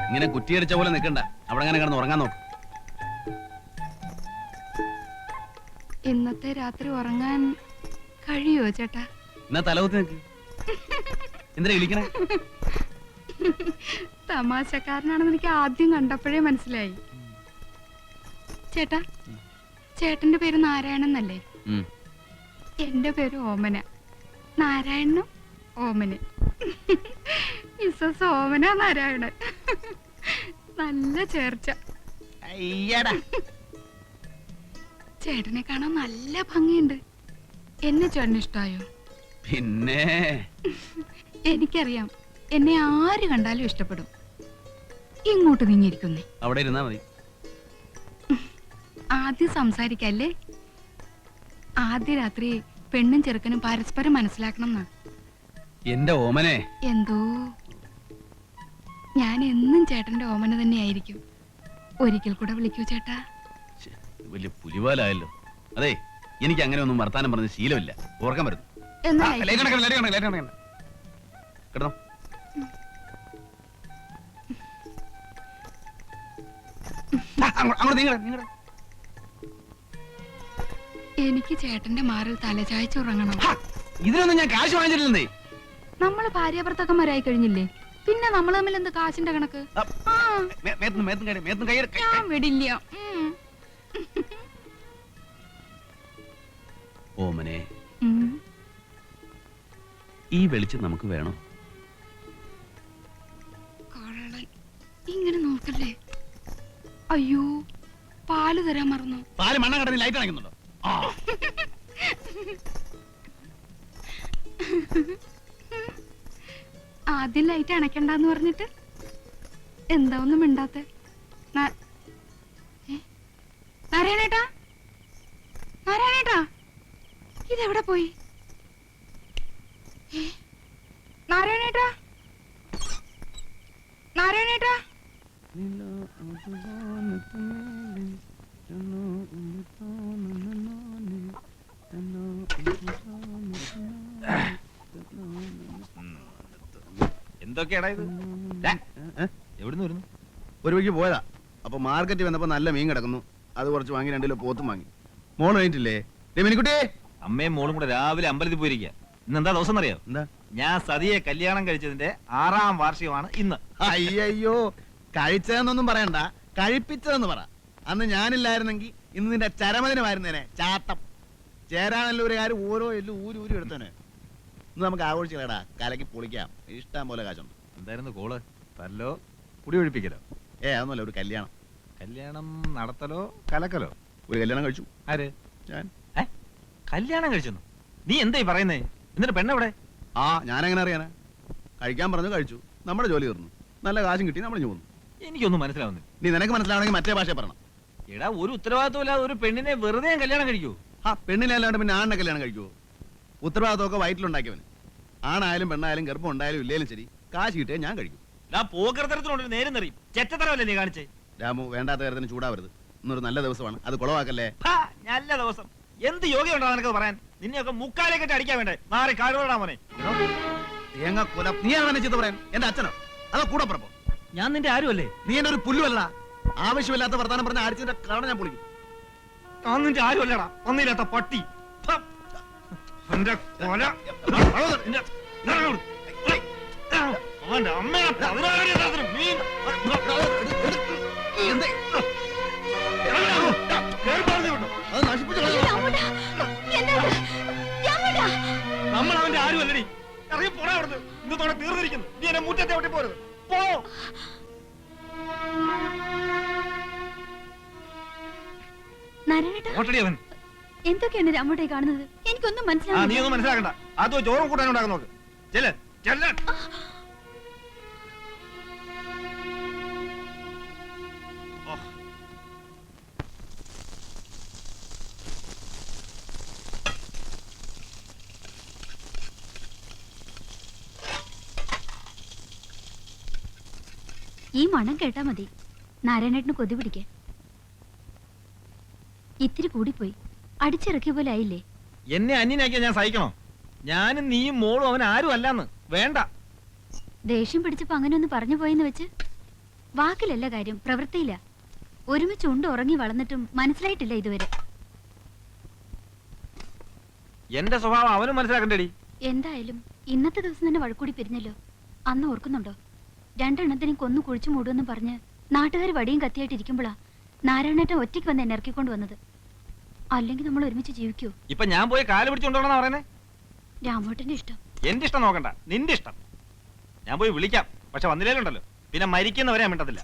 ഇങ്ങനെ കുറ്റിയടിച്ച പോലെ നിൽക്കണ്ട, അവിടെ അങ്ങനെ കിടന്ന് ഉറങ്ങാൻ നോക്ക്. ഇന്നത്തെ രാത്രി ഉറങ്ങാൻ കഴിയോ ചേട്ടാ? എന്നാ തലകുത്തി നിൽക്ക്. എന്തിനാ വിളിക്കണേ? തമാശക്കാരനാണെന്ന് എനിക്ക് ആദ്യം കണ്ടപ്പോഴേ മനസ്സിലായി. ചേട്ടാ, ചേട്ടന്റെ പേര് നാരായണൻ എന്നല്ലേ? എന്റെ പേര് ഓമന. നാരായണനും ഓമന്. മിസ്സസ് ഓമന നാരായണൻ. നല്ല ചേർച്ച. ചേട്ടനെ കാണാൻ നല്ല ഭംഗിയുണ്ട്. എന്നെ ചേട്ടന് ഇഷ്ടായോ? പിന്നെ എനിക്കറിയാം, എന്നെ ആര് കണ്ടാലും ഇഷ്ടപ്പെടും. ഇങ്ങോട്ട് നീങ്ങിയിരിക്കുന്നേ. അവിടെ ഇരുന്നാ മതി. ആദ്യം സംസാരിക്കല്ലേ? ആദ്യ രാത്രി പെണ്ണും ചെറുക്കനും പരസ്പരം മനസ്സിലാക്കണം എന്നാ. എന്റെ ഓമനെ. എന്തോ, ഞാൻ എന്നും ചേട്ടന്റെ ഓമന തന്നെയായിരിക്കും. ഒരിക്കൽ കൂടെ വിളിക്കൂ ചേട്ടാ. വലിയ പുലിവാലായല്ലോ. അതെ, എനിക്ക് അങ്ങനെ ഒന്നും വർത്താനം പറഞ്ഞ ശീലമില്ല. ഓർക്കാൻ വരുന്നു. കിടന്നോ. എനിക്ക് ചേട്ടന്റെ മാറിൽ തലചായ്ച്ചുറങ്ങണം. ഇതിനൊന്നും ഞാൻ കാശ് വാങ്ങിച്ചിട്ടില്ലേ? നമ്മള് ഭാര്യാഭർത്താക്കന്മാരായി കഴിഞ്ഞില്ലേ, പിന്നെ നമ്മൾ തമ്മിൽ എന്ത് കാശിന്റെ കണക്ക്? ഞാൻ വിടില്ല. ഓമനെ, ഈ വെളിച്ചം നമുക്ക് വേണോ? ഇങ്ങനെ നോക്കല്ലേ. അയ്യോ, പാല് തരാൻ മറന്നു. പാല് മണ്ണ കടന്ന് ലൈറ്റ് അണയ്ക്കുന്നുണ്ടോ? ആദ്യം ലൈറ്റ് അണയ്ക്കണ്ടെന്ന് പറഞ്ഞിട്ട് എന്താ ഒന്നും മിണ്ടാത്തെ? നാരായണേട്ടാ, നാരായണേട്ടാ, ഇതെവിടെ പോയി? നാരായണേട്ടാ, നാരായണേട്ടാ. എന്തൊക്കെയാടാ ഇത്? എവിടുന്ന് വരുന്നു? ഒരു വഴിക്ക് പോയതാ. അപ്പൊ മാർക്കറ്റ് വന്നപ്പോ നല്ല മീൻ കിടക്കുന്നു. അത് കുറച്ച് വാങ്ങി 2 കിലോ പോത്തും വാങ്ങി. മോള് കഴിഞ്ഞിട്ടില്ലേ? മിനിക്കുട്ടിയെ, അമ്മയും മോളും കൂടെ രാവിലെ അമ്പലത്തിൽ പോയിരിക്കുക. ഇന്ന് എന്താ ദിവസം അറിയോ? എന്താ? ഞാൻ സതിയെ കല്യാണം കഴിച്ചതിന്റെ 6ാം വാർഷികമാണ് ഇന്ന്. അയ്യോ, കഴിച്ചതെന്നൊന്നും പറയണ്ട, കഴിപ്പിച്ചതെന്ന് പറ. അന്ന് ഞാനില്ലായിരുന്നെങ്കിൽ ഇന്ന് നിന്റെ ചരമദിനമായിരുന്നേനെ. ചാട്ടം ചേരാനല്ലൂരുകാർ ഓരോ എല്ലും ഊരി എടുത്തേനെ. ഇന്ന് നമുക്ക് ആഘോഷിക്കലടാ, കലക്കി പൊളിക്കാം. ഇഷ്ടം പോലെ കാശുണ്ട്. എന്തായിരുന്നു കോള്? തല്ലോ കുടി ഒഴിപ്പിക്കലോ? അതൊന്നുമല്ല, ഒരു കല്യാണം. കല്യാണം നടത്തലോ കലക്കലോ? ഒരു കല്യാണം കഴിച്ചു. ആര്? ഞാൻ. കല്യാണം കഴിച്ചെന്നു? നീ എന്തായി പറയുന്നേ? എന്നിട്ട് പെണ്ണെവിടെ? ഞാനെങ്ങനെ അറിയാനാ? കഴിക്കാൻ പറഞ്ഞു, കഴിച്ചു. നമ്മുടെ ജോലി തീർന്നു. നല്ല കാശും കിട്ടി, നമ്മൾ പോന്നു. എനിക്കൊന്നും മനസ്സിലാവുന്നില്ല. നീ നിനക്ക് മനസ്സിലാവണമെങ്കിൽ മറ്റേ ഭാഷ പറയണം. എടാ, ഒരു ഉത്തരവാദിത്വമില്ലാതെ ഒരു പെണ്ണിനെ വെറുതെ കല്യാണം കഴിക്കൂ? പെണ്ണിനെ അല്ലാണ്ട് പിന്നെ ആണിനെ കല്യാണം കഴിക്കുവോ? ഉത്തരവാദിത്വമൊക്കെ വയറ്റിലുണ്ടാക്കിയവന്. ആണായാലും പെണ്ണായാലും ഗർഭം ഉണ്ടായാലും ഇല്ലേലും ശരി, കാശ് കിട്ടിയാൽ ഞാൻ കഴിക്കും. പോകൃതരത്തിനോട് നേരം നിറയും. ചെറ്റത്തരമല്ലേ നീ കാണിച്ചേ? രാമു, വേണ്ടാത്ത കാര്യത്തിന് ചൂടാവരുത്. ഇന്നൊരു നല്ല ദിവസമാണ്, അത് കുളവാക്കല്ലേ. നല്ല ദിവസം എന്ത് യോഗ്യമുണ്ടോ നിനക്ക് പറയാൻ? നിന്നെയൊക്കെ മുക്കാലേ കെട്ടി അടിക്കാൻ വേണ്ടേ? മാറി കാടുകൊണ്ടാ മോനെ. തേങ്ങ കൊല. നീ ആണെന്നെ ചീത്ത പറയാൻ? എന്റെ അച്ഛനോ അതോ കൂടെ പറപ്പോ? ഞാൻ നിന്റെ ആരുമല്ലേ? നീ എന്റെ ഒരു പുല്ലുമല്ല. ആവശ്യമില്ലാത്ത വർത്താനം പറഞ്ഞ അടിച്ചതിന്റെ കാരണം ഞാൻ പൊളിക്കും. ഞാൻ നിന്റെ ആരുമല്ലടാ, ഒന്നില്ലാത്ത പട്ടി. അവന്റെ അമ്മയെ നമ്മൾ അവന്റെ ആരുമല്ലടി. ഇറങ്ങി പോടാ അവിടുന്ന്. ഇന്നത്തോടെ തീർന്നിരിക്കുന്നു. നീ എന്നെ മുറ്റത്തെ ഒട്ടി പോരുത്. പോ. എന്തൊക്കെയാണ് രാമോട്ടെ കാണുന്നത്? എനിക്കൊന്നും മനസ്സിലാവും. നീ ഒന്നും മനസ്സിലാക്കണ്ട. അതോ ചോറും കൂട്ടാനും ഉണ്ടാക്കാൻ നോക്ക്. ചെല്ല് ചെല്ല്. ഈ മണം കേട്ടാ മതി നാരായണേട്ടന് കൊതി പിടിക്കാൻ. ഇത്തിരി കൂടിപ്പോയി, അടിച്ചിറക്കിയ പോലെ ആയില്ലേ? എന്നെ അന്യനാക്കിയാ ഞാൻ സഹിക്കണോ? ഞാനും നീയും മോളും അവൻ ആരും അല്ലാന്ന്. വേണ്ട. ദേഷ്യം പിടിച്ചപ്പോ അങ്ങനെയൊന്ന് പറഞ്ഞു പോയെന്ന് വെച്ച് വാക്കിലല്ല കാര്യം, പ്രവൃത്തിയില്ല. ഒരുമിച്ച് ഉണ്ട് ഉറങ്ങി വളർന്നിട്ടും മനസ്സിലായിട്ടില്ല ഇതുവരെ. എന്റെ സ്വഭാവം അവനും മനസ്സിലാക്കണ്ടേടി. എന്തായാലും ഇന്നത്തെ ദിവസം തന്നെ വഴക്കൂടി പിരിഞ്ഞല്ലോ. അന്ന് ഓർക്കുന്നുണ്ടോ? രണ്ടെണ്ണത്തിനും കൊന്നു കുഴിച്ചു മൂടുമെന്ന് പറഞ്ഞ് നാട്ടുകാർ വടിയും കത്തിയായിട്ട് ഇരിക്കുമ്പോഴാ നാരായണേട്ടൻ ഒറ്റയ്ക്ക് വന്ന് എന്നെ ഇറക്കിക്കൊണ്ട് വന്നത്. അല്ലെങ്കിൽ നമ്മൾ ഒരുമിച്ച് ജീവിക്കൂ? ഇപ്പൊ ഞാൻ പോയി കാല് പിടിച്ചുകൊണ്ടോണെന്നാ പറയുന്നേ? രാമോട്ടന്റെ ഇഷ്ടം. എന്റെ ഇഷ്ടം നോക്കണ്ട, നിന്റെ ഇഷ്ടം. ഞാൻ പോയി വിളിക്കാം, പക്ഷെ വന്നില്ലേലുണ്ടല്ലോ പിന്നെ മരിക്കുന്നവരെ മിണ്ടത്തില്ല.